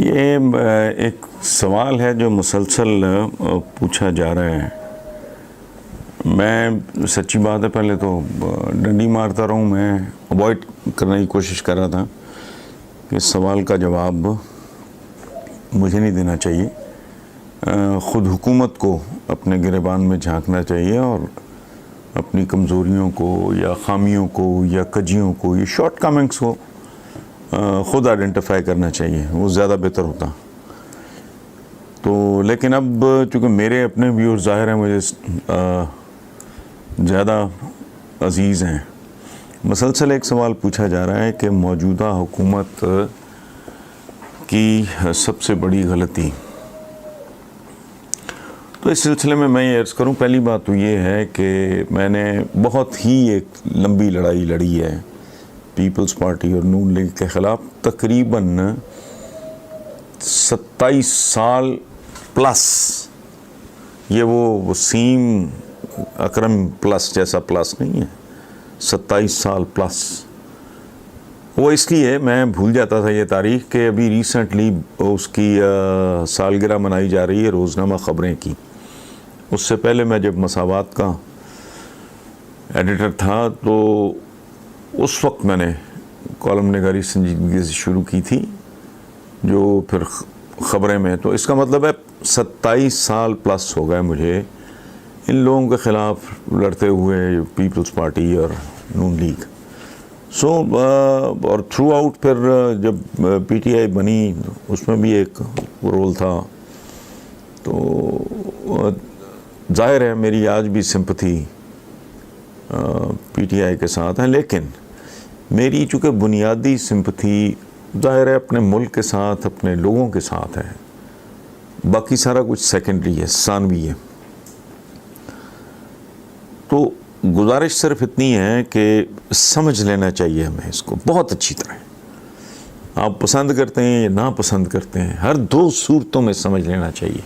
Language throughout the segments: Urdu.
یہ ایک سوال ہے جو مسلسل پوچھا جا رہا ہے. میں سچی بات ہے پہلے تو ڈنڈی مارتا رہوں. میں اوائڈ کرنے کی کوشش کر رہا تھا کہ اس سوال کا جواب مجھے نہیں دینا چاہیے. خود حکومت کو اپنے گریبان میں جھانکنا چاہیے اور اپنی کمزوریوں کو یا خامیوں کو یا کجیوں کو یا شارٹ کمنگس کو خود آئیڈینٹیفائی کرنا چاہیے. وہ زیادہ بہتر ہوتا. تو لیکن اب چونکہ میرے اپنے ویور ظاہر ہیں مجھے زیادہ عزیز ہیں. مسلسل ایک سوال پوچھا جا رہا ہے کہ موجودہ حکومت کی سب سے بڑی غلطی. تو اس سلسلے میں یہ عرض کروں، پہلی بات تو یہ ہے کہ میں نے بہت ہی ایک لمبی لڑائی لڑی ہے پیپلز پارٹی اور نون لیگ کے خلاف. تقریباً 27 سال پلس. یہ وہ وسیم اکرم پلس جیسا پلس نہیں ہے، 27 سال پلس. وہ اس لیے میں بھول جاتا تھا یہ تاریخ کہ ابھی ریسنٹلی اس کی سالگرہ منائی جا رہی ہے روزنامہ خبریں کی. اس سے پہلے میں جب مساوات کا ایڈیٹر تھا تو اس وقت میں نے کالم نگاری سنجیدگی سے شروع کی تھی جو پھر خبریں میں. تو اس کا مطلب ہے 27 سال پلس ہو گئے مجھے ان لوگوں کے خلاف لڑتے ہوئے، پیپلز پارٹی اور نون لیگ. اور تھرو آؤٹ پھر جب پی ٹی آئی بنی اس میں بھی ایک رول تھا. تو ظاہر ہے میری آج بھی سمپتھی پی ٹی آئی کے ساتھ ہے، لیکن میری چونکہ بنیادی سمپتھی ظاہر ہے اپنے ملک کے ساتھ، اپنے لوگوں کے ساتھ ہے. باقی سارا کچھ سیکنڈری ہے، ثانوی ہے. تو گزارش صرف اتنی ہے کہ سمجھ لینا چاہیے ہمیں اس کو بہت اچھی طرح. آپ پسند کرتے ہیں یا نا پسند کرتے ہیں، ہر دو صورتوں میں سمجھ لینا چاہیے.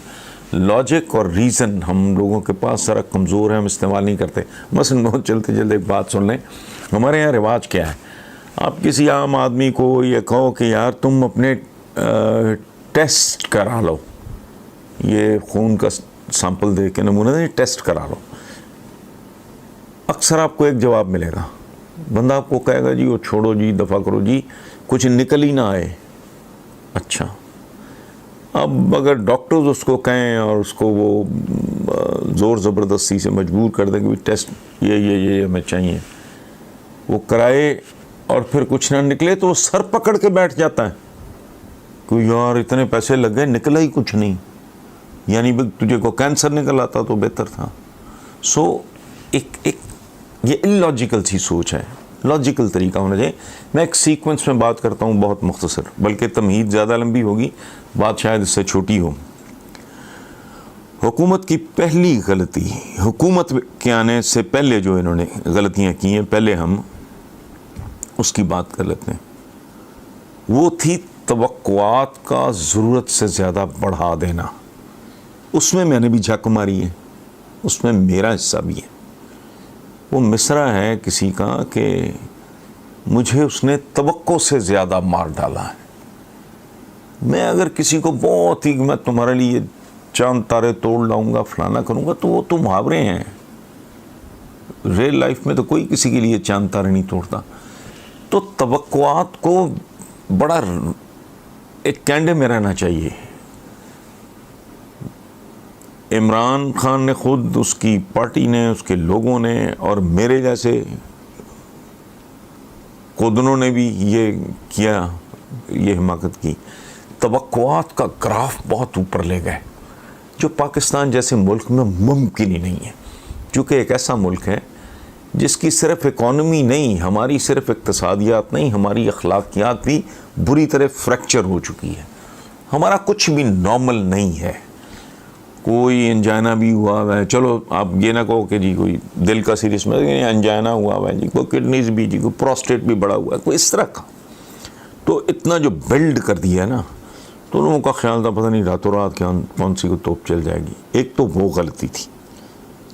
لاجک اور ریزن ہم لوگوں کے پاس ذرا کمزور ہے، ہم استعمال نہیں کرتے. مثلاً بہت چلتے چلتے ایک بات سن لیں. ہمارے یہاں رواج کیا ہے، آپ کسی عام آدمی کو یہ کہو کہ یار تم اپنے ٹیسٹ کرا لو، یہ خون کا سیمپل دے کے نمونہ دے ٹیسٹ کرا لو. اکثر آپ کو ایک جواب ملے گا. بندہ آپ کو کہے گا جی وہ چھوڑو جی، دفعہ کرو جی، کچھ نکل ہی نہ آئے. اچھا، اب اگر ڈاکٹرز اس کو کہیں اور اس کو وہ زور زبردستی سے مجبور کر دیں کہ ٹیسٹ یہ ہمیں چاہیے، وہ کرائے اور پھر کچھ نہ نکلے تو وہ سر پکڑ کے بیٹھ جاتا ہے کہ یار اتنے پیسے لگ گئے نکلا ہی کچھ نہیں. یعنی تجھے کو کینسر نکل آتا تو بہتر تھا. ایک یہ اللاجیکل سی سوچ ہے. لاجیکل طریقہ ہونا چاہیے. میں ایک سیکوینس میں بات کرتا ہوں بہت مختصر، بلکہ تمہید زیادہ لمبی ہوگی، بات شاید اس سے چھوٹی ہو. حکومت کی پہلی غلطی، حکومت کے آنے سے پہلے جو انہوں نے غلطیاں کی ہیں، پہلے ہم اس کی بات کر لیتے ہیں. وہ تھی توقعات کا ضرورت سے زیادہ بڑھا دینا. اس میں نے بھی جھک ماری ہے، اس میں میرا حصہ بھی ہے. وہ مصرع ہے کسی کا کہ مجھے اس نے توقع سے زیادہ مار ڈالا ہے. میں اگر کسی کو بہت ہی میں تمہارے لیے چاند تارے توڑ لاؤں گا، فلانا کروں گا، تو وہ تو محاورے ہیں. ریل لائف میں تو کوئی کسی کے لیے چاند تارے نہیں توڑتا. تو توقعات کو بڑا ایک کینڈے میں رہنا چاہیے. عمران خان نے خود، اس کی پارٹی نے، اس کے لوگوں نے اور میرے جیسے کودنوں نے بھی یہ کیا، یہ حماقت کی. توقعات کا گراف بہت اوپر لے گئے جو پاکستان جیسے ملک میں ممکن ہی نہیں ہے. چونکہ ایک ایسا ملک ہے جس کی صرف اکانومی نہیں، ہماری صرف اقتصادیات نہیں، ہماری اخلاقیات بھی بری طرح فریکچر ہو چکی ہے. ہمارا کچھ بھی نارمل نہیں ہے. کوئی انجائنا بھی ہوا ہے، چلو آپ یہ نہ کہو کہ جی کوئی دل کا سیریس میں انجائنا ہوا ہے جی، کوئی کڈنیز بھی، جی کوئی پروسٹیٹ بھی بڑا ہوا ہے، کوئی اس طرح کا. تو اتنا جو بلڈ کر دیا ہے نا، تو لوگوں کا خیال تھا پتہ نہیں راتوں رات کون سی کو توپ چل جائے گی. ایک تو وہ غلطی تھی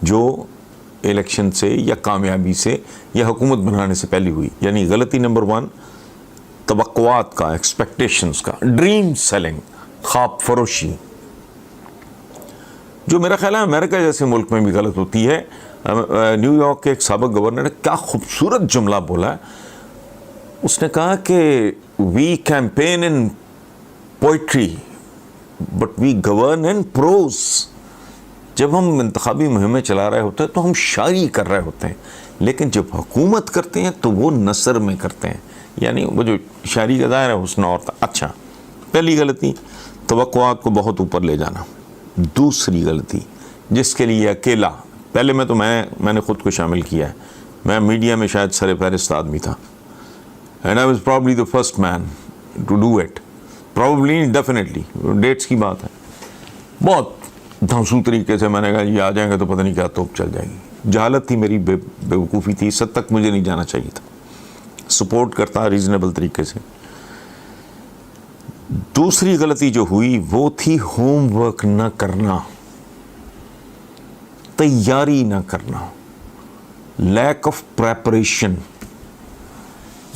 جو الیکشن سے یا کامیابی سے یا حکومت بنانے سے پہلے ہوئی. یعنی غلطی نمبر 1، توقعات کا، ایکسپیکٹیشنز کا، ڈریم سیلنگ، خواب فروشی، جو میرا خیال ہے امریکہ جیسے ملک میں بھی غلط ہوتی ہے. نیو یارک کے ایک سابق گورنر نے کیا خوبصورت جملہ بولا ہے. اس نے کہا کہ we campaign in poetry but we govern in prose. جب ہم انتخابی مہمیں چلا رہے ہوتے ہیں تو ہم شاعری کر رہے ہوتے ہیں، لیکن جب حکومت کرتے ہیں تو وہ نثر میں کرتے ہیں. یعنی وہ جو شاعری کا ظاہر ہے حسن اور تھا. اچھا، پہلی غلطی توقعات کو بہت اوپر لے جانا. دوسری غلطی جس کے لیے اکیلا، پہلے میں نے خود کو شامل کیا ہے، میں میڈیا میں شاید سر فہرست آدمی تھا. And I was probably the first man to do it. Probably, definitely. That's کی بات ہے. بہت دھانسو طریقے سے میں نے کہا یہ آ جائیں گے تو پتہ نہیں کیا توپ چل جائے گی. جہالت تھی میری، بیوقوفی تھی، اس حد تک مجھے نہیں جانا چاہیے تھا. سپورٹ کرتا ریزنیبل طریقے سے. دوسری غلطی جو ہوئی وہ تھی ہوم ورک نہ کرنا، تیاری نہ کرنا، لیک آف پریپریشن.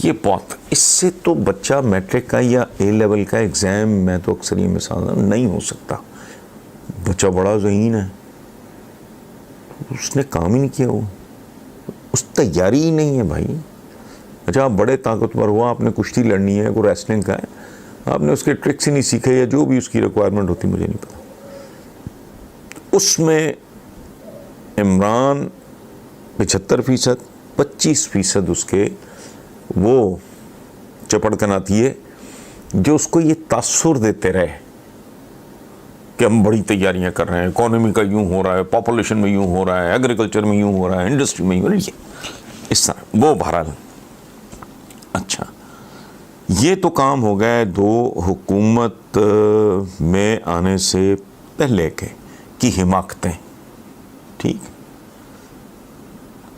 یہ بہت، اس سے تو بچہ میٹرک کا یا اے لیول کا ایگزام، میں تو اکثر یہ مثال نہیں ہو سکتا. بچہ بڑا ذہین ہے، اس نے کام ہی نہیں کیا، وہ اس تیاری ہی نہیں ہے بھائی. اچھا آپ بڑے طاقتور ہوا، آپ نے کشتی لڑنی ہے، کوئی ریسلنگ کا ہے، آپ نے اس کے ٹرکس ہی نہیں سیکھے یا جو بھی اس کی ریکوائرمنٹ ہوتی مجھے نہیں پتا. اس میں عمران 75%، 25% اس کے وہ چپڑکن آتی ہے جو اس کو یہ تاثر دیتے رہے کہ ہم بڑی تیاریاں کر رہے ہیں، اکانومی کا یوں ہو رہا ہے، پاپولیشن میں یوں ہو رہا ہے، ایگریکلچر میں یوں ہو رہا ہے، انڈسٹری میں یوں ہو رہا ہے، اس طرح وہ بہرحال. اچھا یہ تو کام ہو گئے دو حکومت میں آنے سے پہلے کی حماقتیں. ٹھیک،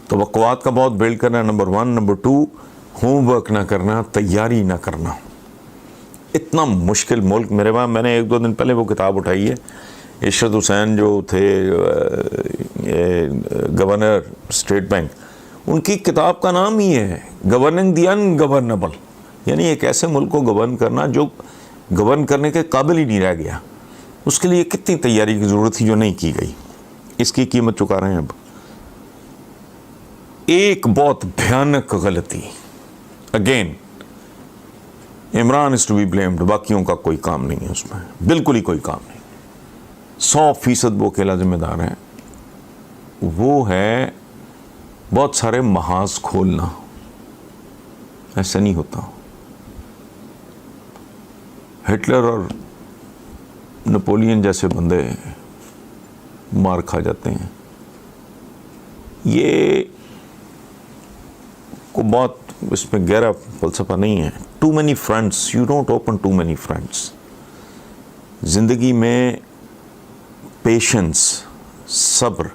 توقعات کا بہت بلڈ کرنا، نمبر 1. نمبر 2 ہوم ورک نہ کرنا، تیاری نہ کرنا. اتنا مشکل ملک. میرے پاس میں نے 1-2 دن پہلے وہ کتاب اٹھائی ہے، عشرت حسین جو تھے گورنر اسٹیٹ بینک، ان کی کتاب کا نام ہی ہے گورننگ دی ان گورنبل. یعنی ایک ایسے ملک کو گورن کرنا جو گورن کرنے کے قابل ہی نہیں رہ گیا. اس کے لیے کتنی تیاری کی ضرورت تھی جو نہیں کی گئی. اس کی قیمت چکا رہے ہیں اب. ایک بہت بھیانک غلطی، again Imran is to be blamed, باقیوں کا کوئی کام نہیں ہے اس میں، بالکل ہی کوئی کام نہیں. 100% وہ اکیلا ذمہ دار ہے. وہ ہے بہت سارے محاذ کھولنا. ایسا نہیں ہوتا. ہٹلر اور نپولین جیسے بندے مار کھا جاتے ہیں. یہ کو بہت اس میں گہرا فلسفہ نہیں ہے. Too many fronts, you don't open too many fronts. زندگی میں پیشنس، صبر،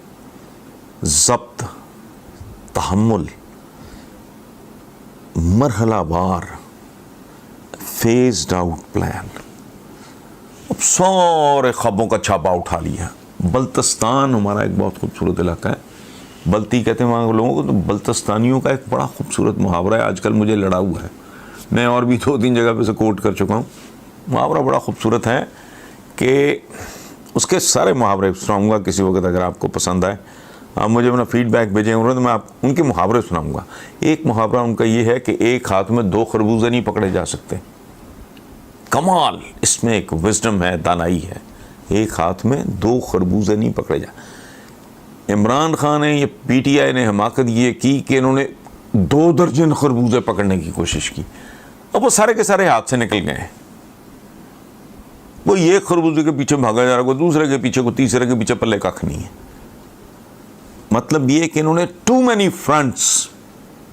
ضبط، تحمل، مرحلہ وار، فیزڈ آؤٹ پلان. اب سارے خوابوں کا چھاپا اٹھا لیا. بلتستان ہمارا ایک بہت خوبصورت علاقہ ہے، بلتی کہتے ہیں وہاں لوگوں کو. تو بلتستانیوں کا ایک بڑا خوبصورت محاورہ ہے، آج کل مجھے لڑا ہوا ہے، میں اور بھی 2-3 جگہ پہ سے کوٹ کر چکا ہوں. محاورہ بڑا خوبصورت ہے کہ اس کے سارے محاورے سناؤں گا کسی وقت، اگر آپ کو پسند آئے آپ مجھے اپنا فیڈ بیک بھیجیں تو میں آپ ان کے محاورے سناؤں گا. ایک محاورہ ان کا یہ ہے کہ ایک ہاتھ میں 2 خربوزے نہیں پکڑے جا سکتے. کمال، اس میں ایک وزڈم ہے، دانائی ہے. ایک ہاتھ میں 2 خربوزے نہیں پکڑے جا. عمران خان نے، یہ پی ٹی آئی نے حماقت یہ کی کہ انہوں نے 2 درجن خربوزے پکڑنے کی کوشش کی. اب وہ سارے کے سارے ہاتھ سے نکل گئے. وہ ایک خربوزے کے پیچھے بھاگا جا رہا، کوئی دوسرے کے پیچھے، کوئی تیسرے کے پیچھے، پلے کھ نہیں ہے. مطلب یہ کہ انہوں نے ٹو مینی فرنٹس،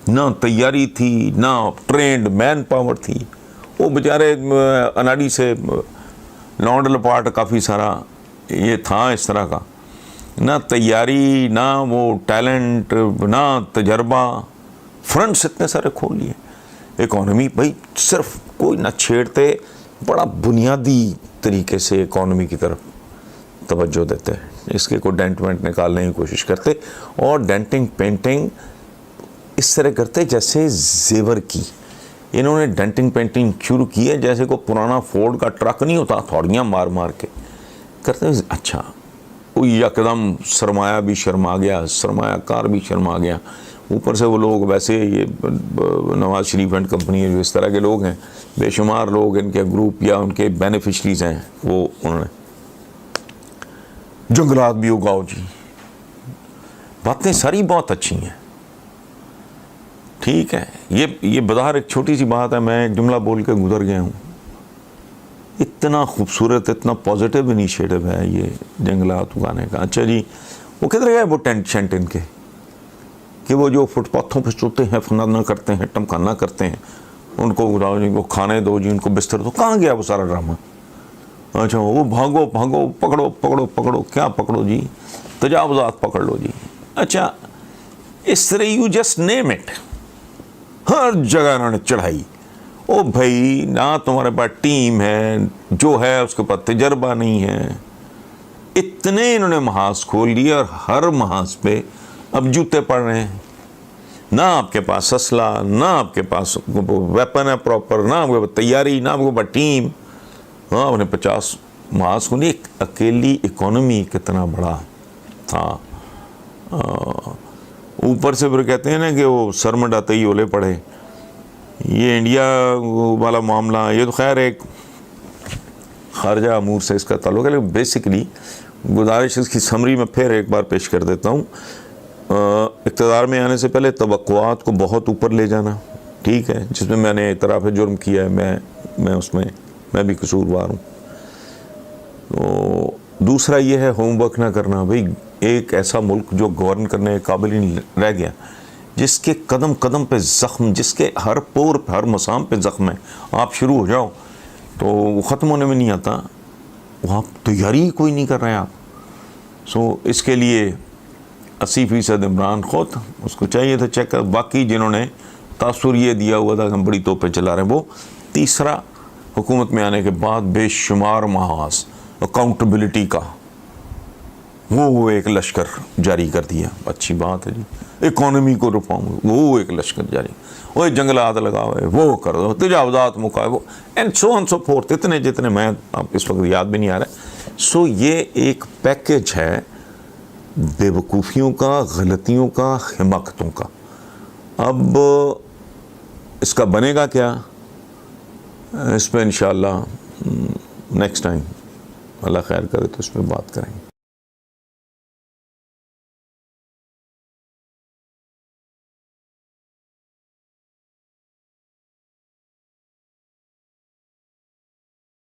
نہ تیاری تھی، نہ ٹرینڈ مین پاور تھی. وہ بیچارے اناڑی سے لانڈ لپاٹ کافی سارا یہ تھا اس طرح کا، نہ تیاری، نہ وہ ٹیلنٹ، نہ تجربہ. فرنٹس اتنے سارے کھول لیے. اکانومی بھائی صرف کوئی نہ چھیڑتے، بڑا بنیادی طریقے سے اکانومی کی طرف توجہ دیتے. اس کے کوئی ڈینٹ وینٹ نکالنے کی کوشش کرتے، اور ڈینٹنگ پینٹنگ اس طرح کرتے جیسے زیور کی. انہوں نے ڈنٹنگ پینٹنگ شروع کی ہے جیسے کوئی پرانا فورڈ کا ٹرک نہیں ہوتا، تھوڑیاں مار مار کے کرتے ہیں. اچھا وہ یکدم سرمایہ بھی شرما گیا، سرمایہ کار بھی شرما گیا، اوپر سے وہ لوگ ویسے یہ نواز شریف اینڈ کمپنی جو اس طرح کے لوگ ہیں، بے شمار لوگ ان کے گروپ یا ان کے بینیفیشریز ہیں، وہ انہوں نے جنگلات بھی اگاؤ جی. باتیں ساری بہت اچھی ہیں، ٹھیک ہے. یہ بظاہر ایک چھوٹی سی بات ہے، میں جملہ بول کے گزر گیا ہوں. اتنا خوبصورت، اتنا پازیٹیو انیشیٹو ہے یہ جنگلات اگانے کا. اچھا جی وہ کدھر گئے وہ ٹینٹ شینٹ ان کے کہ وہ جو فٹ پاتھوں پہ سوتے ہیں، فنانا کرتے ہیں، ٹمکانا کرتے ہیں، ان کو اگاؤ جی، وہ کھانے دو جی، ان کو بستر دو. کہاں گیا وہ سارا ڈرامہ؟ اچھا وہ بھاگو بھاگو، پکڑو پکڑو پکڑو، کیا پکڑو جی؟ تجاوزات پکڑ لو جی. اچھا اس طرح یو جسٹ نیم اٹ، ہر جگہ انہوں نے چڑھائی. او بھائی نہ تمہارے پاس ٹیم ہے، جو ہے اس کے پاس تجربہ نہیں ہے. اتنے انہوں نے محاذ کھول لیے اور ہر محاذ پہ اب جوتے پڑ رہے ہیں. نہ آپ کے پاس اسلحہ، نہ آپ کے پاس ویپن ہے پراپر، نہ آپ کے پاس تیاری، نہ آپ کے پاس ٹیم. ہاں انہیں 50 محاذ کو نہیں، اکیلی اکانومی کتنا بڑا تھا. اوپر سے پھر کہتے ہیں نا کہ وہ سر منڈاتے ہی اولے پڑے. یہ انڈیا والا معاملہ یہ تو خیر ایک خارجہ امور سے اس کا تعلق ہے، لیکن بیسکلی گزارش اس کی سمری میں پھر ایک بار پیش کر دیتا ہوں. اقتدار میں آنے سے پہلے توقعات کو بہت اوپر لے جانا، ٹھیک ہے، جس میں میں نے اعتراف جرم کیا ہے، میں اس میں بھی قصوروار ہوں. تو دوسرا یہ ہے ہوم ورک نہ کرنا. بھئی ایک ایسا ملک جو گورن کرنے کے قابل ہی نہیں رہ گیا، جس کے قدم قدم پہ زخم، جس کے ہر پور پہ، ہر مسام پہ زخم ہے. آپ شروع ہو جاؤ تو وہ ختم ہونے میں نہیں آتا، وہ آپ تیاری کوئی نہیں کر رہے آپ. اس کے لیے 80% عمران خود، اس کو چاہیے تھا چیک کر. باقی جنہوں نے تاثر یہ دیا ہوا تھا کہ ہم بڑی توپیں چلا رہے ہیں، وہ تیسرا حکومت میں آنے کے بعد بے شمار محاذ اکاؤنٹیبلٹی کا وہ ایک لشکر جاری کر دیا. اچھی بات ہے جی. اکانومی کو ریفارم، وہ ایک لشکر جاری، وہ جنگلات لگاؤ ہے، وہ کر دو، تجاوزات مکائے، وہ اینڈ سو فورتھ، اتنے جتنے میں آپ اس وقت یاد بھی نہیں آ رہا. یہ ایک پیکج ہے بے وقوفیوں کا، غلطیوں کا، حماقتوں کا. اب اس کا بنے گا کیا، اس پہ انشاءاللہ نیکسٹ ٹائم اللہ خیر کرے تو اس پہ بات کریں گے.